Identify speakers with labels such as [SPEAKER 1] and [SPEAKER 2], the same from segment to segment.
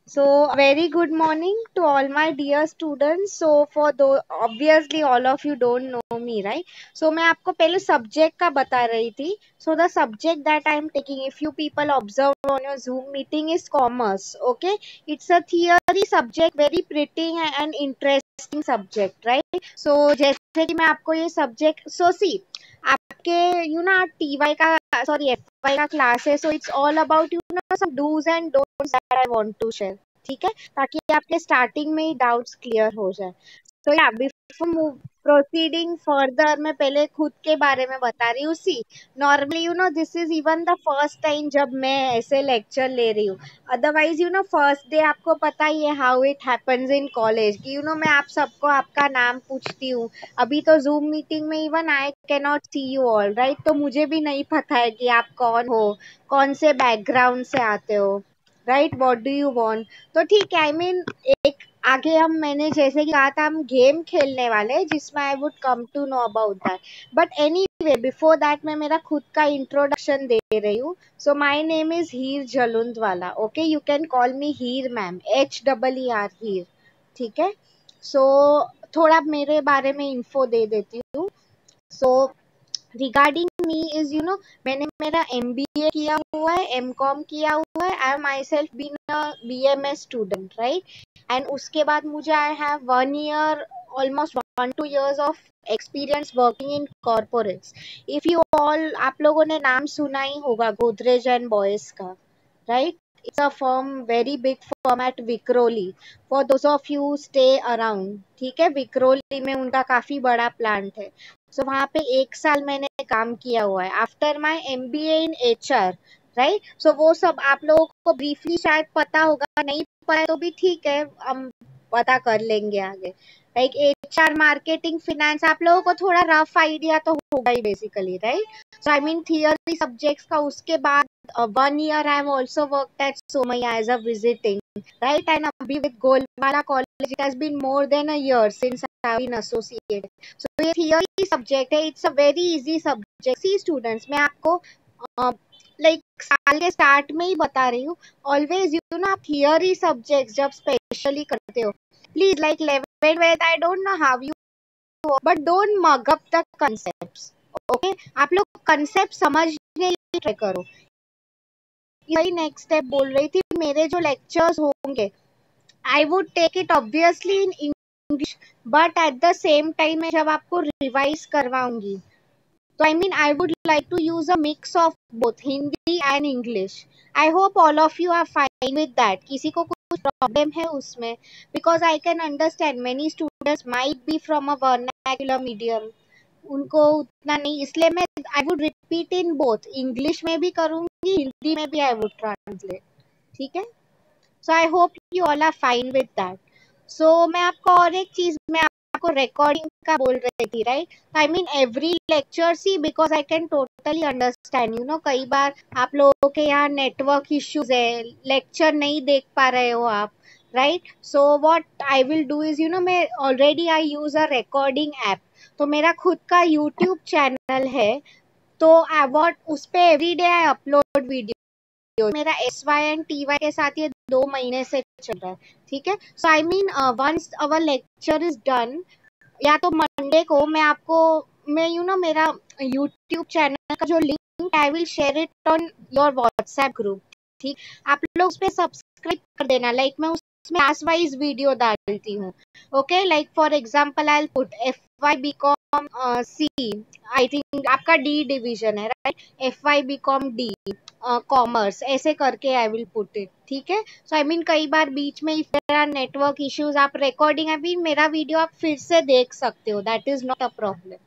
[SPEAKER 1] So, a very good morning to all my dear students. So, for though obviously all of you don't know me, right? So, मैं आपको पहले subject का बता रही थी. So, the subject that I am taking, if you people observe on your Zoom meeting, is commerce. Okay, it's a theory subject, very pretty and interesting subject, right? So, जैसे कि मैं आपको ये subject, so see, आपके TY का sorry FY का class है. So, it's all about some do's and don'ts that I want to share. ठीक है, ताकि आपके स्टार्टिंग में ही डाउट्स क्लियर हो जाए. तो या बिफोर प्रोसीडिंग फर्दर मैं पहले खुद के बारे में बता रही हूँ. See normally this is even the first time जब मैं ऐसे लेक्चर ले रही हूँ. अदरवाइज फर्स्ट डे आपको पता ही है how it happens in college कि मैं आप सबको आपका नाम पूछती हूँ. अभी तो जूम मीटिंग में even I can not see you all right. तो मुझे भी नहीं पता है कि आप कौन हो, कौन से बैकग्राउंड से आते हो, right, what do you want. तो ठीक है, आई मीन एक आगे मैंने जैसे कि कहा था हम गेम खेलने वाले हैं जिसमें I would come to know about that. But anyway before that मैं मेरा खुद का इंट्रोडक्शन दे रही हूँ. So my name is Heer Jalundhwala. Okay, you can call me Heer ma'am, HEER Heer. ठीक है. सो थोड़ा मेरे बारे में इंफो दे देती हूँ. सो रिगार्डिंग मी इज मैंने मेरा MBA किया हुआ है, MCOM किया हुआ है. I myself been a BMS student, right. And उसके बाद मुझे I have 1 year, almost 1-2 years of experience working in corporates. If you all आप लोगों ने नाम सुना ही होगा गोदरेज एंड बॉयज का, right. It's a firm, very big firm at Vikhroli. For those of you stay around, ठीक है, विक्रोली में उनका काफी बड़ा प्लांट है. सो वहाँ पे 1 साल मैंने काम किया हुआ है after my MBA in HR, right. So वो सब आप लोगों को ब्रीफली शायद पता होगा, नहीं पता है तो भी ठीक है, हम पता कर लेंगे आगे. लाइक HR, मार्केटिंग, फिनेंस, आप लोगों को थोड़ा रफ आइडिया तो होगा ही basically, right. So I mean theory subjects का उसके बाद 1 year I have also worked at Somaya as a visiting, right. And abhi with Golmala College it has been more than a year since I have been associated. So ये theory subject है, it's a very easy subject. See students, मैं आपको like साल के start में ही बता रही हूँ. ऑलवेज आप थियरी सब्जेक्ट्स जब स्पेशली करते हो, please like 11 with I don't know how you but don't mug up the concepts. Okay, आप लोग कंसेप्ट समझने की ट्राई करो. यही नेक्स्ट स्टेप बोल रही थी. मेरे जो लेक्चर्स होंगे I would take it obviously in English, but at the same time मैं जब आपको रिवाइज करवाऊंगी तो I mean I would like to use a mix of both Hindi and English. I hope all of you are fine with that. किसी को कुछ problem है उसमें? Because I can understand many students might be from a vernacular medium, उनको उतना नहीं, इसलिए मैं I would repeat in both, English में भी करूंगी, हिंदी में भी आई वुड ट्रांसलेट. ठीक है. So I hope you all are fine with that. So मैं आपको और एक चीज मैं आपको रिकॉर्डिंग का बोल रही थी, right. I mean every lecture see, because I can totally understand कई बार आप लोगों के यहाँ नेटवर्क इश्यूज है, लेक्चर नहीं देख पा रहे हो आप, right. So what I will do is मैं already I use a recording app. तो मेरा खुद का यूट्यूब चैनल है. तो व्हाट उस पे एवरीडे आई अपलोड वीडियो. मेरा SY एंड TY के साथ ये 2 महीने से चल रहा है. ठीक है. So I mean once our lecture is done, या तो मंडे को मैं आपको मैं मेरा यूट्यूब चैनल का जो link I will share it on your WhatsApp group. ठीक, आप लोग उस पे सब्सक्राइब कर देना. लाइक मैं उसमें क्लास वाइज वीडियो डालती हूँ. Okay, like for example I will put FY BCom C, I think आपका D डिवीजन है, right. FY BCom D commerce, ऐसे करके आई विल पुट इट. ठीक है. सो आई मीन कई बार बीच में if there are network issues, आप रिकॉर्डिंग अभी मेरा वीडियो आप फिर से देख सकते हो, that is not a problem,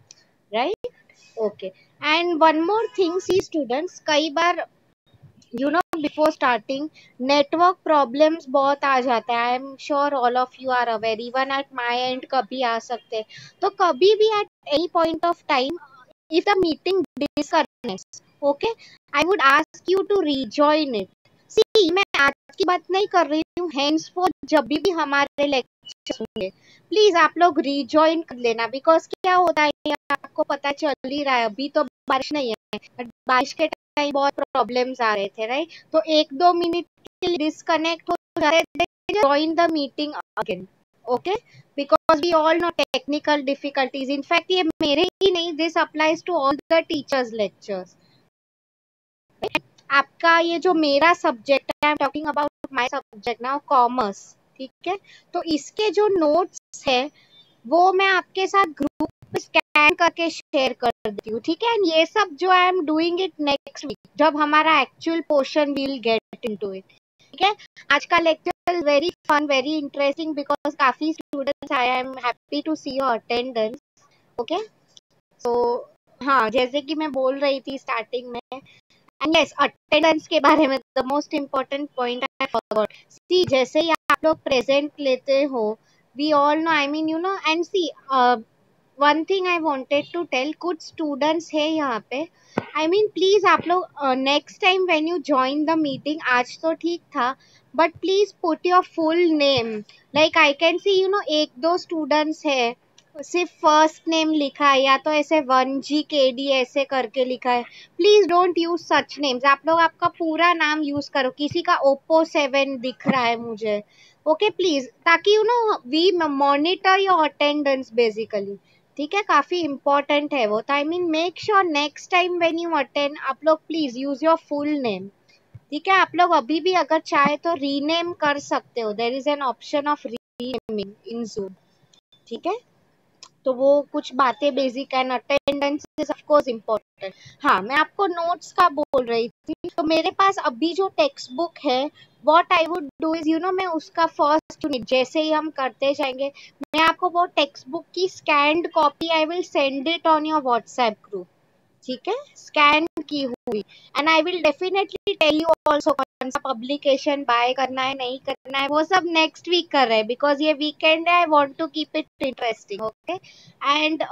[SPEAKER 1] right. Okay. And one more thing, see students, कई बार बिफोर स्टार्टिंग नेटवर्क प्रॉब्लम्स बहुत आ जाता है. I am sure all of you are aware, even at my end कभी आ सकते हैं. तो कभी भी at any point of time if the meeting disconnects, okay, I would ask you to rejoin it. See, मैं आज की बात नहीं कर रही हूँ, henceforth जब भी हमारे लेक्चर होंगे प्लीज आप लोग रिजॉइन कर लेना. बिकॉज क्या होता है आपको पता चल ही रहा है, अभी तो बारिश नहीं है, बट बारिश के टाइम बहुत प्रॉब्लम्स आ रहे थे, राइट. तो 1-2 मिनट के लिए डिस्कनेक्ट हो join the meeting again. Okay, because we all know technical difficulties. In fact, ये मेरे ही नहीं, this applies to all the teachers lectures. आपका ये जो मेरा सब्जेक्ट है, I am talking about my subject now, commerce, ठीक है, तो इसके जो नोट्स है वो मैं आपके साथ ग्रुप पे स्कैन करके शेयर कर देती हूँ, ठीक है। एंड ये सब जो I am doing it next week, जब हमारा actual portion we will get into it, ठीक है। आज का lecture is very fun, very interesting, because काफी स्टूडेंट्स आए, I am happy to see your attendance. Okay, so हाँ, जैसे कि मैं बोल रही थी स्टार्टिंग में, एंड यस, अटेंडेंस के बारे में the most important point I forgot. See, जैसे ही आप लोग प्रेजेंट लेते हो, we all know, I mean you know, and see one thing I wanted to tell, कुछ स्टूडेंट्स है यहाँ पे, आई मीन प्लीज आप लोग next time when you join the meeting, आज तो ठीक था, but please put your full name. Like I can see, you know, एक दो स्टूडेंट्स है सिर्फ फर्स्ट नेम लिखा है, या तो ऐसे 1GKD ऐसे करके लिखा है। Please don't use such names, आप लोग आपका पूरा नाम यूज करो। किसी का Oppo 7 दिख रहा है मुझे, ओके प्लीज, ताकि you know we monitor your attendance basically, ठीक है, काफी इंपॉर्टेंट है वो। तो I mean make sure next time when you attend, आप लोग please use your full name, ठीक है। आप लोग अभी भी अगर चाहे तो रीनेम कर सकते हो, there is an option of renaming in Zoom, ठीक है। तो वो कुछ बातें basic and attendance is of course important. हाँ, मैं आपको नोट्स का बोल रही थी, तो मेरे पास अभी जो टेक्स्ट बुक है, what I would do is, you know, मैं उसका फर्स्ट यूनिट जैसे ही हम करते जाएंगे, मैं आपको वो टेक्स्ट बुक की scanned copy I will send it on your WhatsApp group, ठीक है, स्कैन की हुई। And I will definitely tell you also कौन सा पब्लिकेशन बाय करना है, नहीं करना है, वो सब नेक्स्ट वीक कर रहे हैं, बिकॉज ये वीकेंड है, I want to keep it interesting, okay. And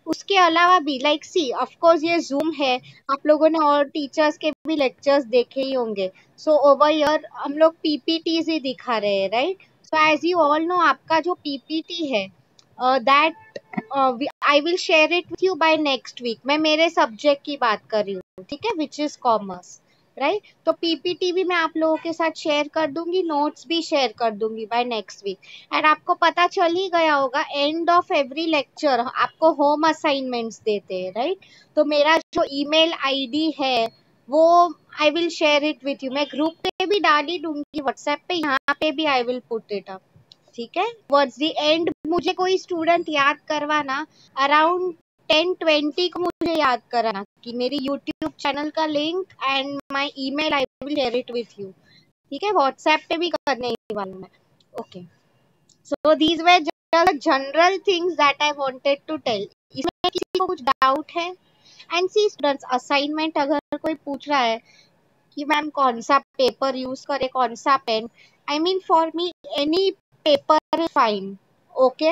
[SPEAKER 1] उसके अलावा भी, लाइक सी, ऑफ कोर्स ये जूम है, आप लोगों ने और टीचर्स के भी लेक्चर्स देखे ही होंगे। सो ओवर हियर हम लोग पीपीटीज ही दिखा रहे हैं, right. So as you all know, आपका जो पीपीटी है, that I will share it with you by next week. मैं मेरे सब्जेक्ट की बात कर रही हूँ, ठीक है, विच इज कॉमर्स, राइट। तो पीपीटी भी मैं आप लोगों के साथ शेयर कर दूंगी, नोट्स भी शेयर कर दूंगी बाय नेक्स्ट वीक। एंड आपको पता चल ही गया होगा, एंड ऑफ एवरी लेक्चर आपको होम असाइनमेंट्स देते हैं, राइट। तो मेरा जो ईमेल आईडी है वो आई will share it with you, मैं ग्रुप पे भी डाल ही दूंगी, व्हाट्सएप पे, यहाँ पे भी I will put it up, ठीक है। वर्ड्स दी एंड मुझे कोई स्टूडेंट याद करवाना, अराउंड 10-20 को मुझे याद कराना कि मेरी यूट्यूब चैनल का link and my email I will share it with you, ठीक है। व्हाट्सएप पे भी करने ही वाला मैं, okay. So these were just general things that I wanted to tell. इसमें किसी को कुछ डाउट है? एंड सी स्टूडेंट्स, असाइनमेंट अगर कोई पूछ रहा है कि मैम कौन सा पेपर यूज करे, कौन सा pen, I mean for me any paper is fine, okay,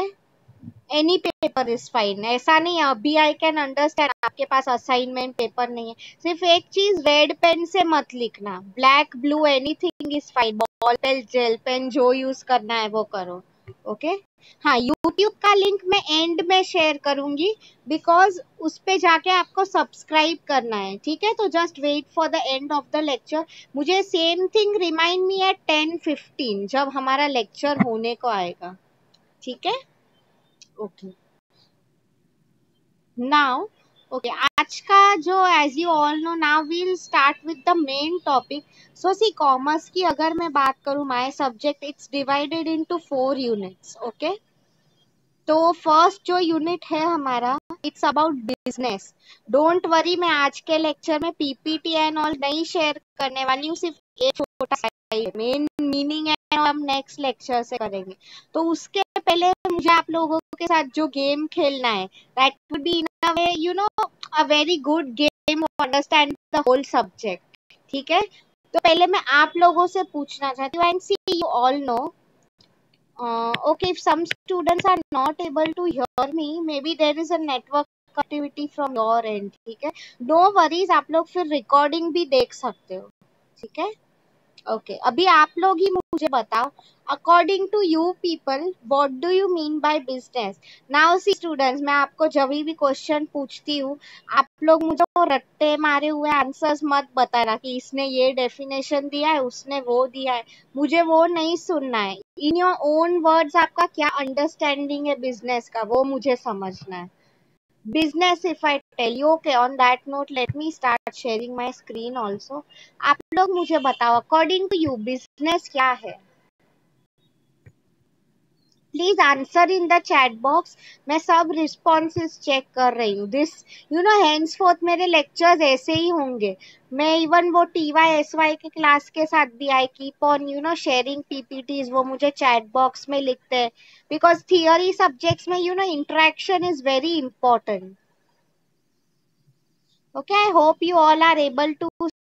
[SPEAKER 1] any paper is fine. ऐसा नहीं है, अभी आई कैन अंडरस्टैंड आपके पास असाइनमेंट पेपर नहीं है, सिर्फ एक चीज, रेड पेन से मत लिखना, black blue anything is fine, ball pen gel pen जो यूज करना है वो करो, ओके। हाँ, यूट्यूब का लिंक मैं एंड में शेयर करूंगी, बिकॉज उस पे जाके आपको सब्सक्राइब करना है, ठीक है। तो just wait for the end of the lecture, मुझे same thing remind me at 10:15 जब हमारा लेक्चर होने को आएगा, ठीक है, ओके। नाउ ओके, आज का जो, as you all know, now we'll start with the main topic. So see, commerce की अगर मैं बात करूं, my subject, it's divided into 4 units, okay. तो फर्स्ट जो यूनिट है हमारा, it's about business. Don't worry, मैं आज के लेक्चर में पीपीटी एंड ऑल नहीं शेयर करने वाली हूँ, सिर्फ एक छोटा सा मेन मीनिंग है, हम नेक्स्ट लेक्चर से करेंगे। तो उसके पहले मुझे आप लोगों के साथ जो गेम खेलना है, that would be in a way, you know, a very good game to understand the whole subject, ठीक है। तो पहले मैं आप लोगों से पूछना चाहती हूँ, and see, you all know, okay, if some students are not able to hear me, maybe there is a network activity from your end, ठीक है। no worries, आप लोग फिर रिकॉर्डिंग भी देख सकते हो, ठीक है, ओके। अभी आप लोग ही मुझे बताओ, according to you people what do you mean by business? Now see students, मैं आपको जब भी क्वेश्चन पूछती हूँ, आप लोग मुझे वो रट्टे मारे हुए आंसर्स मत बताना कि इसने ये डेफिनेशन दिया है, उसने वो दिया है। मुझे वो नहीं सुनना है। इन योर ओन वर्ड्स आपका क्या अंडरस्टैंडिंग है बिजनेस का, वो मुझे समझना है। Business, if I tell you, okay, on that note let me start sharing my screen also. आप लोग मुझे बताओ, अकॉर्डिंग टू यू बिजनेस क्या है? Please answer in the chat box. मैं सब रिस्पॉन्सेस चेक कर रही हूँ। दिस हेंस फोर्थ मेरे लेक्चर्स ऐसे ही होंगे। मैं इवन वो TYSY के क्लास के साथ भी I keep on sharing PPTs, वो मुझे चैट बॉक्स में लिखते हैं। बिकॉज थियोरी सब्जेक्ट्स में interaction is very important. Okay, I hope you all are able to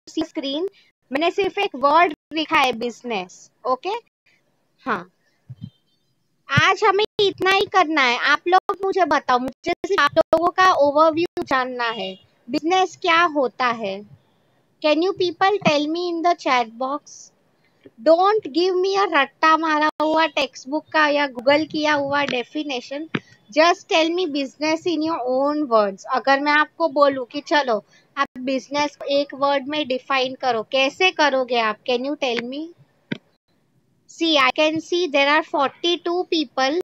[SPEAKER 1] see screen. मैंने सिर्फ एक वर्ड लिखा है, बिजनेस। ओके, हाँ, आज हमें इतना ही करना है। आप लोग मुझे बताओ, मुझे सिर्फ आप लोगों का ओवरव्यू जानना है, बिजनेस क्या होता है। Can you people tell me in the chat box? Don't give me a रट्टा मारा हुआ टेक्स्ट बुक का या गूगल किया हुआ definition. Just tell me business in your own words. अगर मैं आपको बोलूं कि चलो आप बिजनेस को एक वर्ड में डिफाइन करो, कैसे करोगे आप? Can you tell me? See, I can see there are 42 people.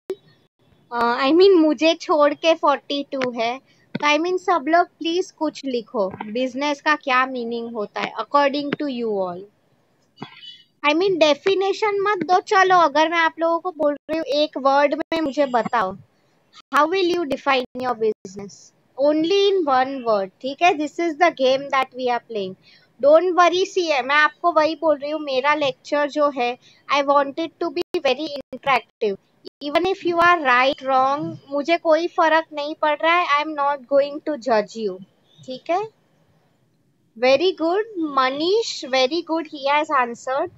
[SPEAKER 1] मुझे छोड़ के 42 है। तो सब लोग प्लीज कुछ लिखो, बिजनेस का क्या मीनिंग होता है according to you all. Definition मत दो। चलो अगर मैं आप लोगों को बोल रही हूँ एक वर्ड में मुझे बताओ, how will you define your business? Only in one word, ठीक है? This is the game that we are playing. Don't worry, see है, मैं आपको वही बोल रही हूँ, मेरा लेक्चर जो है I want it to be very interactive. Even if you are right wrong, मुझे कोई फर्क नहीं पड़ रहा है। I am not going to जज यू, ठीक है? Very good Manish, very good, he has answered.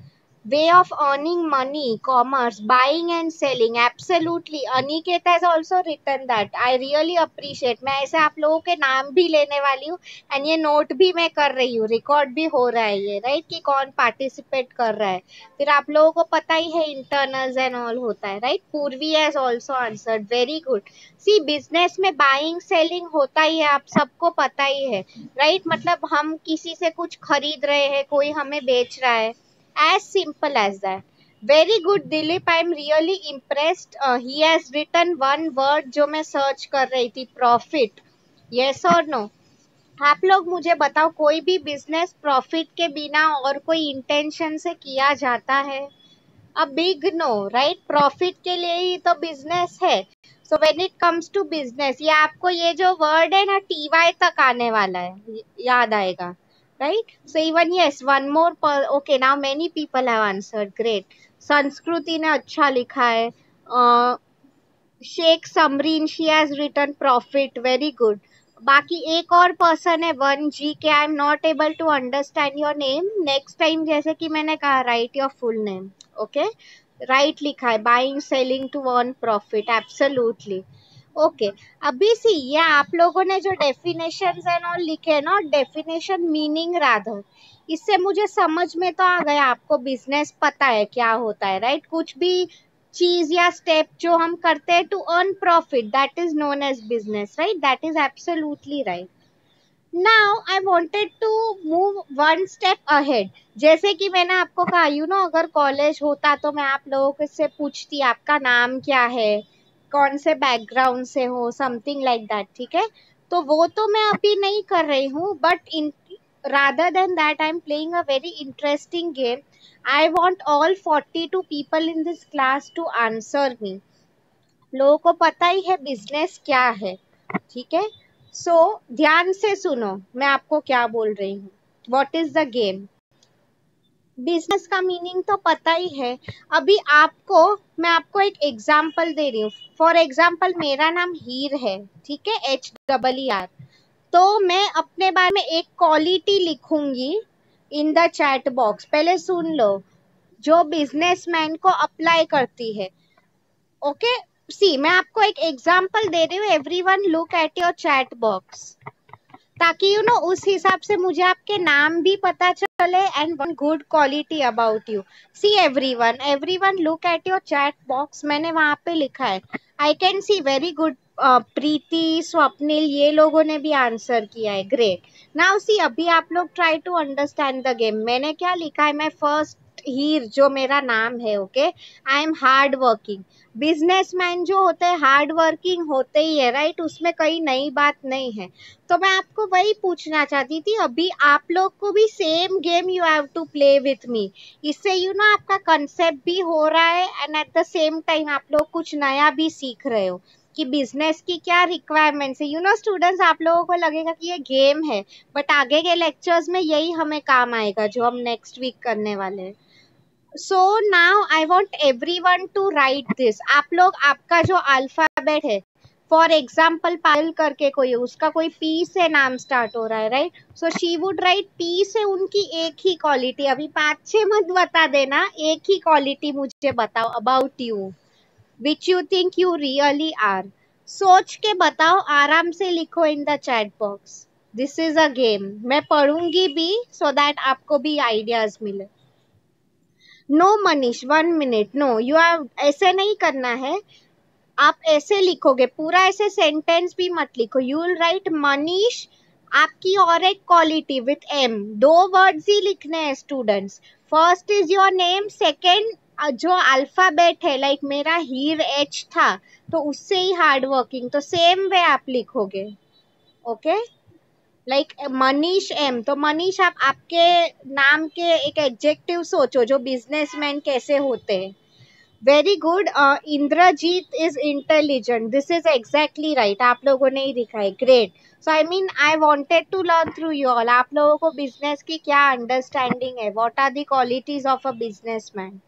[SPEAKER 1] Way of earning money, commerce, buying and selling, absolutely. Aniket has also written that. I really appreciate. मैं ऐसे आप लोगों के नाम भी लेने वाली हूँ एंड ये नोट भी मैं कर रही हूँ, रिकॉर्ड भी हो रहा है ये, राइट? कि कौन पार्टिसिपेट कर रहा है। फिर आप लोगों को पता ही है इंटरनल्स एंड ऑल होता है, right? Purvi has also answered, very good. See, business में बाइंग सेलिंग होता ही है, आप सबको पता ही है, राइट? मतलब हम किसी से कुछ खरीद रहे हैं, कोई हमें बेच रहा है, as simple as that. Very good Dilip, I am really impressed. He has written one word जो मैं सर्च कर रही थी, profit. Yes or no? आप लोग मुझे बताओ, कोई भी बिजनेस प्रॉफिट के बिना और कोई इंटेंशन से किया जाता है? A big no, right? Profit के लिए ही तो बिजनेस है। So when it comes to business, ये आपको ये जो वर्ड है ना TY तक आने वाला है, याद आएगा, right? So even yes, one more, okay, now many people have answered, great. Sanskriti ने अच्छा लिखा है। Shaikh Samreen, she has written profit, very good. बाकी एक और पर्सन है 1G के, I am not able to understand your name. Next time जैसे कि मैंने कहा, write your full name, okay? Right लिखा है, buying selling to earn profit, absolutely, okay. अभी सी, ये आप लोगों ने जो डेफिनेशंस एंड ऑल लिखे ना, डेफिनेशन मीनिंग राधर, इससे मुझे समझ में तो आ गया आपको बिजनेस पता है क्या होता है, राइट? कुछ भी चीज या स्टेप जो हम करते हैं to earn profit, that is known as business, right? That is absolutely right. Now I wanted to move one step ahead. जैसे कि मैंने आपको कहा, अगर कॉलेज होता तो मैं आप लोगों से पूछती आपका नाम क्या है, कौन से बैकग्राउंड से हो, समथिंग लाइक दैट, ठीक है? तो वो तो मैं अभी नहीं कर रही हूँ, but in rather than that I'm playing a very interesting game. I want all 42 people in this class to answer me. लोगों को पता ही है बिजनेस क्या है, ठीक है? सो ध्यान से सुनो मैं आपको क्या बोल रही हूँ। What is the game? Business का मीनिंग तो पता ही है। अभी मैं आपको एक एग्जाम्पल दे रही हूँ। फॉर एग्जाम्पल, मेरा नाम हीर है, ठीक है? HEER। तो मैं अपने बारे में एक क्वालिटी लिखूंगी इन द चैट बॉक्स, पहले सुन लो, जो बिजनेसमैन को अप्लाई करती है, ओके? सी, मैं आपको एक एग्जांपल दे रही हूँ, everyone look at your chat box, ताकि उस हिसाब से मुझे आपके नाम भी पता चल and one good quality about you. See everyone look at your chat box. मैंने वहां पे लिखा है. I can see very good. प्रीति स्वप्निल ये लोगों ने भी आंसर किया है. ग्रेट. नाउ सी अभी आप लोग try to understand the game. मैंने क्या लिखा है? मैं फर्स्ट हीर जो मेरा नाम है. Okay, I am hard working. Businessman जो होते हैं हार्ड वर्किंग होते ही है, राइट? उसमें कई नई बात नहीं है. तो मैं आपको वही पूछना चाहती थी. अभी आप लोग को भी same game you have to play with me. इससे आपका कंसेप्ट भी हो रहा है and at the same time आप लोग कुछ नया भी सीख रहे हो कि बिजनेस की क्या रिक्वायरमेंट्स है. स्टूडेंट्स, आप लोगों को लगेगा कि ये गेम है, बट आगे के लेक्चर्स में यही हमें काम आएगा जो हम नेक्स्ट वीक करने वाले हैं. So now I want everyone to write this. आप लोग आपका जो अल्फाबेट है, फॉर एग्जाम्पल पायल करके कोई, उसका कोई पी से नाम स्टार्ट हो रहा है, right? So she would write P से उनकी एक ही क्वालिटी. अभी 5-6 मत बता देना, एक ही क्वालिटी मुझे बताओ about you which you think you really are. सोच के बताओ, आराम से लिखो in the chat box. This is a game. मैं पढ़ूंगी भी सो दैट आपको भी आइडियाज मिले. No Manish, 1 minute. No, you have ऐसे नहीं करना है. आप ऐसे लिखोगे पूरा, ऐसे सेंटेंस भी मत लिखो. यू विल राइट मनीष आपकी और एक क्वालिटी विथ एम. 2 वर्ड्स ही लिखने हैं students. First is your name, second जो अल्फाबेट है, लाइक मेरा हीर एच था तो उससे ही हार्ड वर्किंग, तो सेम वे आप लिखोगे. ओके, लाइक मनीष एम, तो मनीष आप आपके नाम के एक एडजेक्टिव सोचो जो बिजनेसमैन कैसे होते हैं. Very good. Indrajit is intelligent. This is exactly right. आप लोगों ने ही लिखा है. Great. So I mean I wanted to learn through you all. आप लोगों को बिजनेस की क्या अंडरस्टैंडिंग है? What are the qualities of a businessman?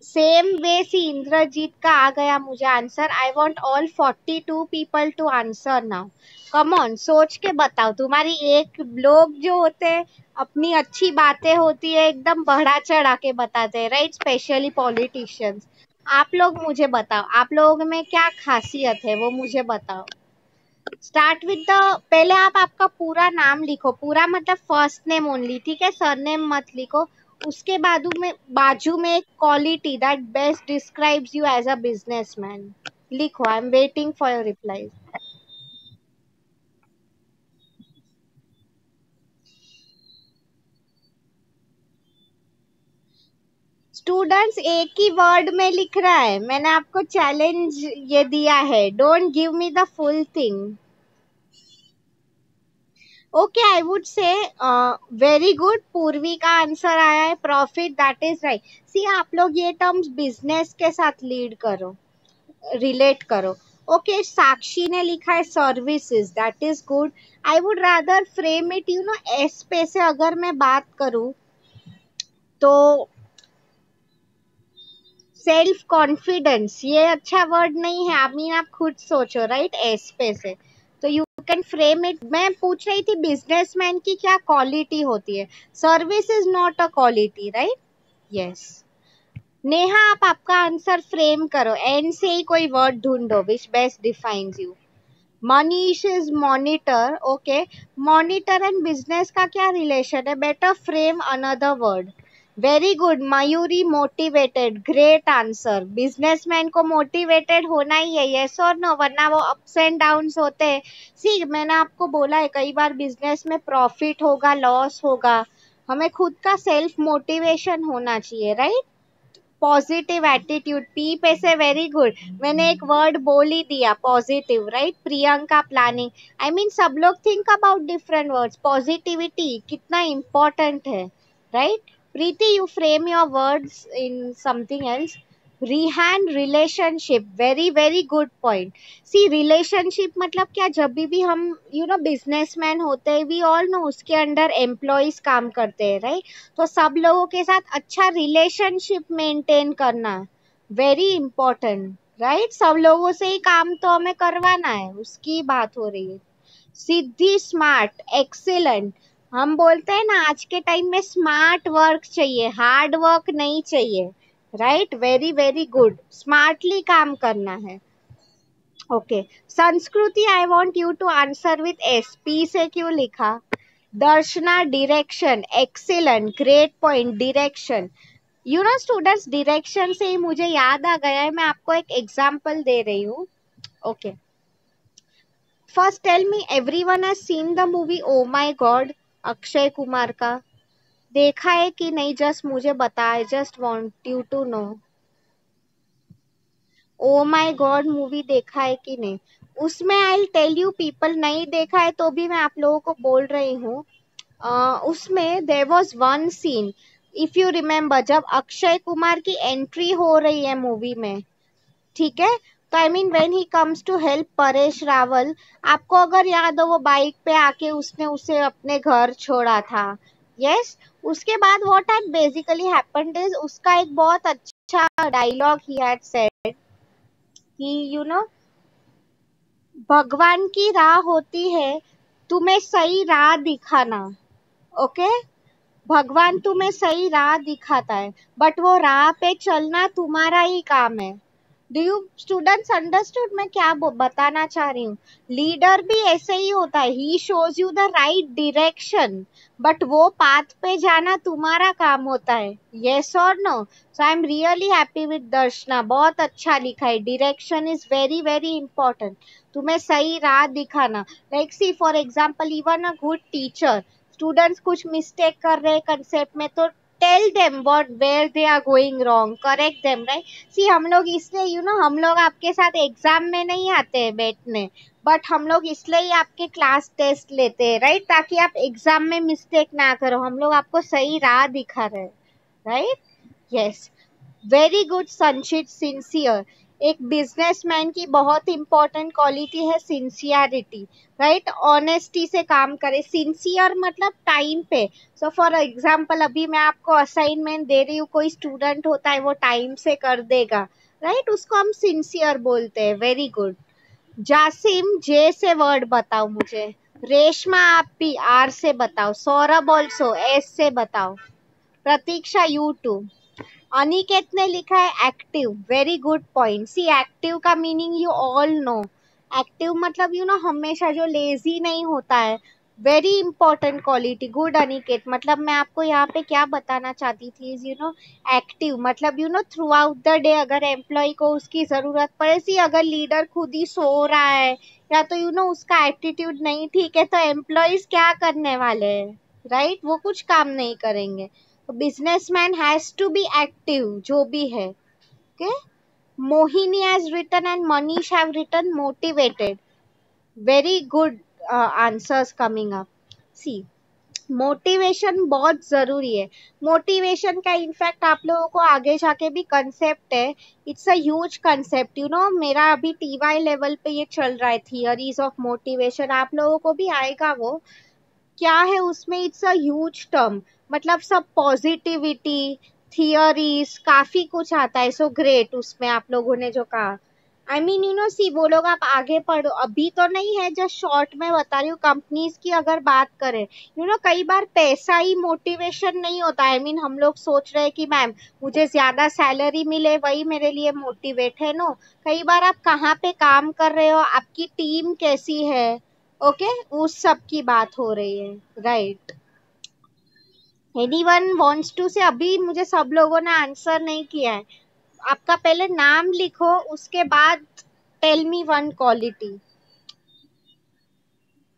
[SPEAKER 1] Same way see Indrajit का आ गया मुझे answer. I want all 42 people to answer now. Come on, सोच के बताओ. तुम्हारी एक लोग जो होते हैं अपनी अच्छी बातें होती है एकदम बढ़ा चढ़ा के बताते हैं, राइट? Specially politicians. आप लोग मुझे बताओ, आप लोगों में क्या खासियत है वो मुझे बताओ. स्टार्ट विद द, पहले आप आपका पूरा नाम लिखो. पूरा मतलब फर्स्ट नेम ओनली, ठीक है? सरनेम मत लिखो. उसके बाजू में एक quality that best describes you as a businessman लिखो. I am waiting for your reply. Students, एक ही वर्ड में लिख रहा है. मैंने आपको चैलेंज ये दिया है. Don't give me the full thing. Okay, I would say very good. Purvi का आंसर आया है. Profit, that is right. See आप लोग ये टर्म्स बिजनेस के साथ लीड करो, रिलेट करो. ओके, साक्षी ने लिखा है services. That is good. I would rather frame it S पे से अगर मैं बात करूं तो सेल्फ कॉन्फिडेंस, ये अच्छा वर्ड नहीं है. आई मीन आप खुद सोचो, राइट? एस पे से तो यू कैन फ्रेम इट. मैं पूछ रही थी बिजनेसमैन की क्या क्वालिटी होती है. Service is not a quality, right? Yes. Neha, आप आपका आंसर फ्रेम करो. एन से ही कोई वर्ड ढूंढो विच best defines you. Manish is monitor. Okay, monitor and business का क्या रिलेशन है? Better frame another word. Very good. Mayuri, motivated. Great answer. Businessman को मोटिवेटेड होना ही है, यस और नो? वरना वो अप्स एंड डाउन्स होते हैं. सी मैंने आपको बोला है कई बार बिजनेस में प्रॉफिट होगा, लॉस होगा. हमें खुद का सेल्फ मोटिवेशन होना चाहिए, राइट? Positive attitude. पी पे से वेरी गुड. मैंने एक वर्ड बोल ही दिया, positive, right? Priyanka, planning. I mean सब लोग think about different words. Positivity कितना इम्पोर्टेंट है, right? Preeti, you frame your words in something else. Rihan, relationship. Very very good point. See relationship मतलब क्या? जब भी हम बिजनेसमैन होते हैं, वी ऑल नो उसके अंडर एम्प्लॉयज काम करते हैं, राइट? तो सब लोगों के साथ अच्छा रिलेशनशिप मेंटेन करना वेरी इंपॉर्टेंट, राइट? सब लोगों से ही काम तो हमें करवाना है, उसकी बात हो रही है. Siddhi, smart, excellent. हम बोलते हैं ना आज के टाइम में स्मार्ट वर्क चाहिए, हार्ड वर्क नहीं चाहिए, right? Very very good. Smartly काम करना है. Okay, Sanskriti, I want you to answer with S. P से क्यों लिखा? Darshana direction, excellent, great point, direction. You know students, direction से ही मुझे याद आ गया है, मैं आपको एक एग्जांपल दे रही हूँ। Okay, first tell me, everyone has seen the movie oh my god, Akshay Kumar का? देखा है कि नहीं, जस्ट मुझे बता, I just want you to know. Oh my god movie देखा है कि नहीं? उसमें आई टेल यू पीपल, नहीं देखा है तो भी मैं आप लोगों को बोल रही हूँ। उसमें there was one scene, if you remember, जब अक्षय कुमार की एंट्री हो रही है मूवी में, ठीक है, तो I mean when he comes to help Paresh Rawal, आपको अगर याद हो वो बाइक पे आके उसने उसे अपने घर छोड़ा था। यस, उसके बाद what had basically happened is, उसका एक बहुत अच्छा डायलॉग ही हैड सेड कि यू नो, भगवान की राह होती है तुम्हें सही राह दिखाना। ओके, भगवान तुम्हें सही राह दिखाता है, बट वो राह पे चलना तुम्हारा ही काम है। डू यू स्टूडेंट्स अंडरस्टूड मैं क्या बताना चाह रही हूँ? लीडर भी ऐसे ही होता है, he shows you the right direction, but वो पाथ पे जाना तुम्हारा काम होता है। यस और no? So I am really happy with Darshana, बहुत अच्छा लिखा है, direction is very very important, तुम्हें सही राह दिखाना। Like see for example, even a good teacher, students कुछ मिस्टेक कर रहे हैं कंसेप्ट में, तो tell them what where they are going wrong, correct them, right? सी हम लोग इसलिए हम लोग आपके साथ एग्जाम में नहीं आते हैं बैठने, बट हम लोग इसलिए ही आपके क्लास टेस्ट लेते हैं, राइट? ताकि आप एग्जाम में मिस्टेक ना करो, हम लोग आपको सही राह दिखा रहे हैं, राइट? यस, वेरी गुड संचित, सिंसियर। एक बिजनेसमैन की बहुत इंपॉर्टेंट क्वालिटी है सिंसियरिटी, राइट? ऑनेस्टी से काम करे, सिंसियर मतलब टाइम पे। सो फॉर एग्जाम्पल, अभी मैं आपको असाइनमेंट दे रही हूँ, कोई स्टूडेंट होता है वो टाइम से कर देगा, राइट? उसको हम सिंसियर बोलते हैं। Very good. जासिम, जे से वर्ड बताओ मुझे। रेशमा, आप भी आर से बताओ। सौरभ ऑल्सो एस से बताओ। प्रतीक्षा, यू टू। अनिकेत ने लिखा है एक्टिव, वेरी गुड पॉइंट। सी, एक्टिव का meaning you all no. Active मतलब हमेशा जो लेजी नहीं होता है, very important quality. Good Aniket. मतलब मैं आपको यहाँ पे क्या बताना चाहती थी, एक्टिव मतलब थ्रू आउट द डे, अगर एम्प्लॉय को उसकी जरूरत पड़े, सी अगर लीडर खुद ही सो रहा है या तो उसका एटीट्यूड नहीं ठीक है, तो एम्प्लॉयज क्या करने वाले हैं, राइट? वो कुछ काम नहीं करेंगे। Businessman has to be active, जो भी है। Okay, Mohini has written and Manish have written motivated. Very good answers coming up. See, motivation बहुत जरूरी है। मोटिवेशन का इनफैक्ट आप लोगों को आगे जाके भी कंसेप्ट है, इट्स अ ह्यूज कंसेप्ट। मेरा अभी टीवाई लेवल पे ये चल रहा है, थियरीज ऑफ मोटिवेशन, आप लोगों को भी आएगा वो। क्या है उसमें, इट्स अ ह्यूज टर्म, मतलब सब पॉजिटिविटी, थियरीज, काफी कुछ आता है। सो ग्रेट, उसमें आप लोगों ने जो कहा, आई मीन सी, वो लोग आप आगे पढ़ो, अभी तो नहीं है, जस्ट शॉर्ट में बता रही हूँ। कंपनीज की अगर बात करें, कई बार पैसा ही मोटिवेशन नहीं होता। आई मीन हम लोग सोच रहे हैं कि मैम मुझे ज्यादा सैलरी मिले, वही मेरे लिए मोटिवेट है। नो, कई बार आप कहाँ पे काम कर रहे हो, आपकी टीम कैसी है, ओके, उस सब की बात हो रही है, राइट? एनीवन वांट्स टू से? अभी मुझे सब लोगों ने आंसर नहीं किया है। आपका पहले नाम लिखो, उसके बाद tell me one quality.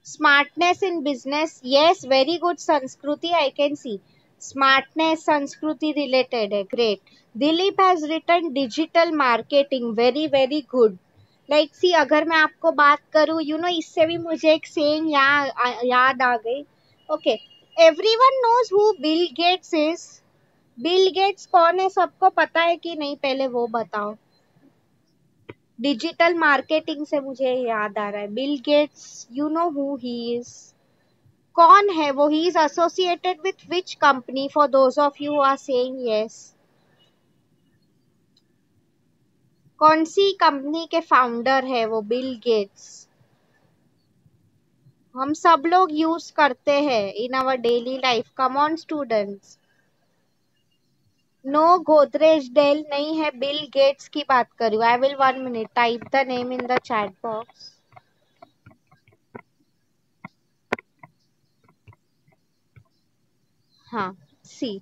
[SPEAKER 1] Smartness in business, yes, very good Sanskriti, I can see smartness Sanskriti related है, great. Dilip has written digital marketing, very very good. Like see, अगर मैं आपको बात करूं, इससे भी मुझे एक सेइंग याद आ गई। Okay, everyone knows who Bill Gates is. Bill Gates कौन है, सबको पता है कि नहीं, पहले वो बताओ। डिजिटल मार्केटिंग से मुझे याद आ रहा है, Bill Gates, you know who he is? कौन है वो? He is associated with which company, for those of you are saying yes? कौन सी कंपनी के फाउंडर है वो बिल गेट्स? हम सब लोग यूज करते हैं in our daily life, come on students. No, Godrej Dell नहीं है, बिल गेट्स की बात कर रही हूँ। I will 1 minute type the name in the chat box. हाँ, सी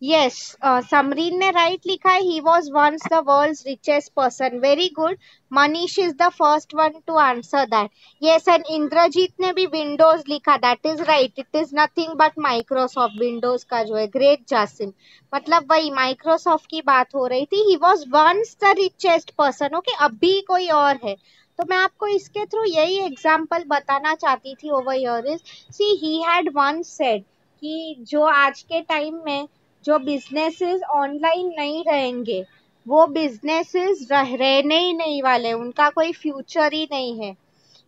[SPEAKER 1] यस, समरीन ने राइट लिखा है, he was once the world's richest person, very good. Manish is the first one to answer that. Yes, and Indrajit ने भी Windows लिखा, that is right, it is nothing but Microsoft Windows का जो है। Great Jasim, मतलब वही माइक्रोसॉफ्ट की बात हो रही थी। He was once the richest person, okay, अभी कोई और है। तो मैं आपको इसके थ्रू यही एग्जाम्पल बताना चाहती थी over here is, see he had once said कि जो आज के टाइम में जो बिजनेसेस ऑनलाइन नहीं रहेंगे, वो बिजनेसेस रहने ही नहीं वाले, उनका कोई फ्यूचर ही नहीं है।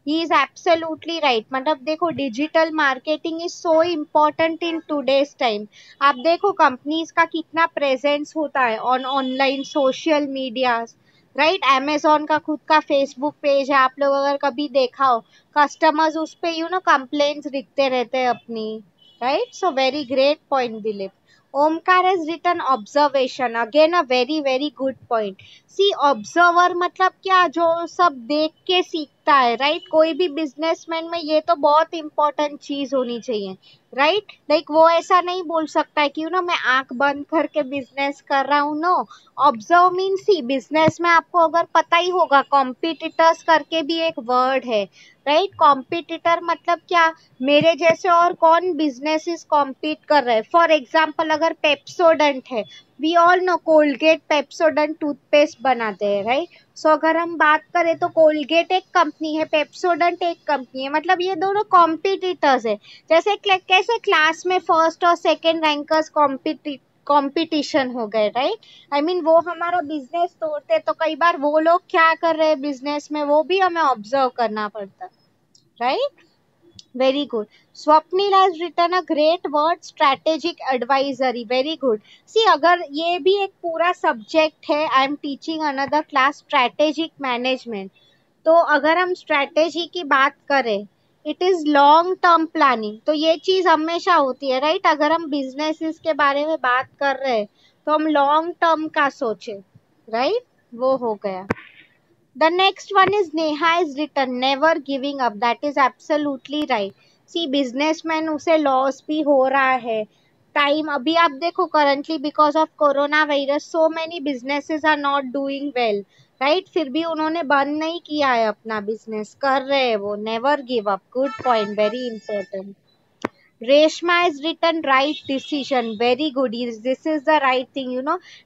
[SPEAKER 1] He is absolutely right. मतलब देखो, digital marketing is so important in today's time. आप देखो कंपनीज का कितना प्रेजेंस होता है on online social media, right. Amazon का खुद का फेसबुक पेज है, आप लोग अगर कभी देखा हो, कस्टमर्स उस पे कंप्लेंट्स लिखते रहते हैं अपनी, right. So very great point Dilip. Omkar has written observation, again a very very good point. C observer मतलब क्या, जो सब देख के सीखता है, राइट। कोई भी बिजनेसमैन में ये तो बहुत इंपॉर्टेंट चीज होनी चाहिए, राइट। लाइक वो ऐसा नहीं बोल सकता है कि मैं आंख बंद करके बिजनेस कर रहा हूँ, नो। ऑब्जर्व मीन, सी बिजनेस में आपको अगर पता ही होगा, कॉम्पिटिटर्स करके भी एक वर्ड है, राइट। कॉम्पिटिटर मतलब क्या, मेरे जैसे और कौन बिजनेसेस कॉम्पीट कर रहे हैं। फॉर एग्जाम्पल अगर पेप्सोडेंट है, we all know Colgate Pepsodent toothpaste बनाते हैं, राइट। सो अगर हम बात करें तो कोलगेट एक कंपनी है, पेप्सोडेंट एक कंपनी है, मतलब ये दोनों कॉम्पिटिटर्स है। जैसे कैसे क्लास में फर्स्ट और सेकेंड रैंकर्स कंपटीशन हो गए, राइट। आई मीन वो हमारा बिजनेस तोड़ते, तो कई बार वो लोग क्या कर रहे हैं बिजनेस में, वो भी हमें ऑब्जर्व करना पड़ता है, right. Very good. Swapnil has written a great word, strategic advisory. Very good. See, अगर ये भी एक पूरा सब्जेक्ट है, I am teaching another class strategic management. तो अगर हम स्ट्रैटेजी की बात करें, it is long term planning, तो ये चीज हमेशा होती है, राइट। अगर हम बिजनेस के बारे में बात कर रहे हैं, तो हम लॉन्ग टर्म का सोचे, राइट। वो हो गया। The next one is Neha is written never giving up. That is absolutely right. See, businessman उसे लॉस भी हो रहा है। टाइम अभी आप देखो, currently because of corona virus so many businesses are not doing well, right. फिर भी उन्होंने बंद नहीं किया है अपना बिजनेस, कर रहे हैं वो। Never give up, good point, very important. Reshma has written right decision. Very good. This is the right thing.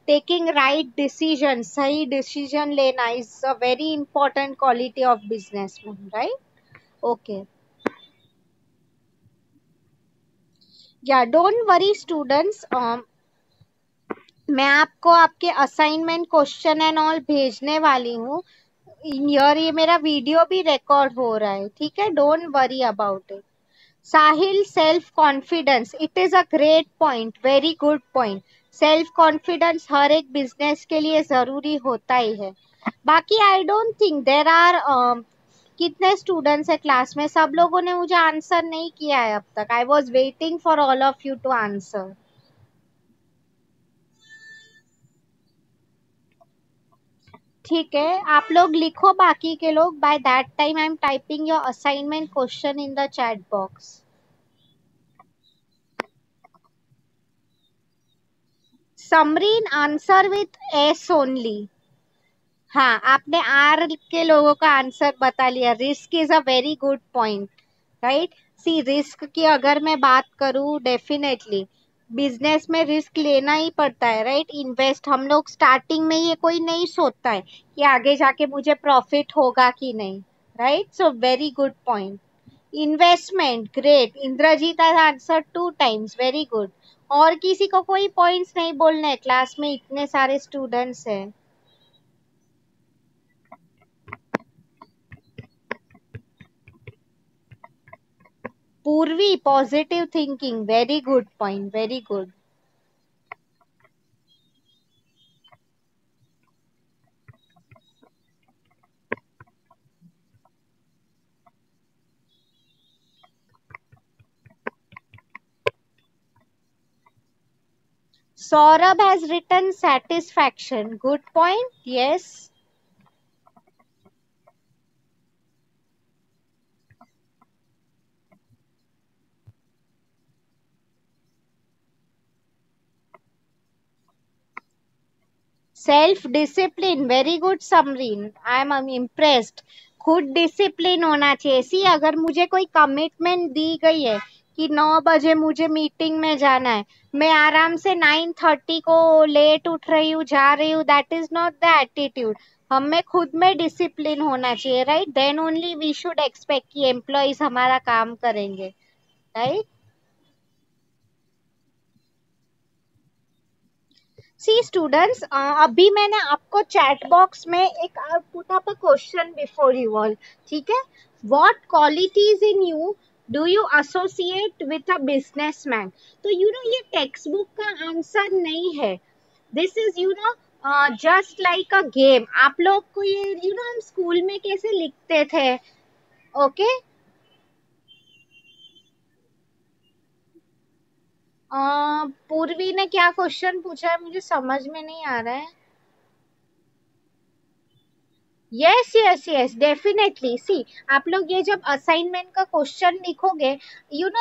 [SPEAKER 1] Taking right decision, sahi decision lena is a very important quality of businessman, right? Okay. Yeah, don't worry, students. मैं आपको आपके assignment question and all भेजने वाली हूँ। यार ये मेरा video भी रिकॉर्ड हो रहा है, ठीक है, don't worry about it. Sahil, self confidence, it is a great point, very good point. Self confidence हर एक बिजनेस के लिए जरूरी होता ही है। बाकी I don't think there are कितने स्टूडेंट्स है क्लास में, सब लोगों ने मुझे आंसर नहीं किया है अब तक। I was waiting for all of you to answer. ठीक है, आप लोग लिखो, बाकी के लोग। By that time I am typing your assignment question in the chat box. Samreen, answer with S only. हाँ, आपने आर के लोगों का आंसर बता लिया। Risk is a very good point, right. See risk की अगर मैं बात करूँ, डेफिनेटली बिजनेस में रिस्क लेना ही पड़ता है, राइट। इन्वेस्ट हम लोग स्टार्टिंग में ये कोई नहीं सोचता है कि आगे जाके मुझे प्रॉफिट होगा कि नहीं, right. So very good point. Investment, great. Indrajit has answer 2 times, very good. और किसी को कोई पॉइंट्स नहीं बोलने हैं, क्लास में इतने सारे स्टूडेंट्स हैं। पूर्वी, positive thinking, very good point, very good. Saurabh has written satisfaction. Good point. Yes. Self discipline, very good Samreen, I am impressed. खुद डिसिप्लिन होना चाहिए। सी, अगर मुझे कोई कमिटमेंट दी गई है कि 9 बजे मुझे मीटिंग में जाना है, मैं आराम से 9:30 को लेट उठ रही हूँ, जा रही हूँ, that is not the attitude. हमें खुद में डिसिप्लिन होना चाहिए, right? Then only we should expect कि एम्प्लॉइज हमारा काम करेंगे, राइट? सी स्टूडेंट्स, अभी मैंने आपको चैट बॉक्स में एक put up a question before you all, ठीक है? What qualities in you do you associate with a businessman? तो ये टेक्स्ट बुक का आंसर नहीं है। This is just like a game. आप लोग को ये हम स्कूल में कैसे लिखते थे, ओके? पूर्वी ने क्या क्वेश्चन पूछा है, मुझे समझ में नहीं आ रहा है। Yes yes yes, definitely. See, आप लोग ये जब असाइनमेंट का क्वेश्चन लिखोगे,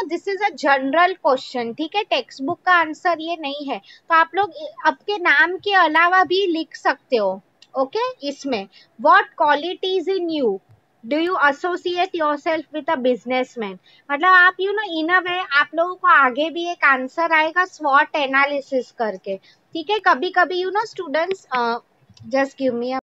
[SPEAKER 1] this is a general question, ठीक है? टेक्स्ट बुक का आंसर ये नहीं है। तो आप लोग आपके नाम के अलावा भी लिख सकते हो, ओके? इसमें what qualities in you do you associate yourself with a businessman, मतलब आप इन अ वे आप लोगों को आगे भी एक आंसर आएगा स्वॉट एनालिसिस करके, ठीक है? कभी कभी स्टूडेंट्स, जस्ट गिव मी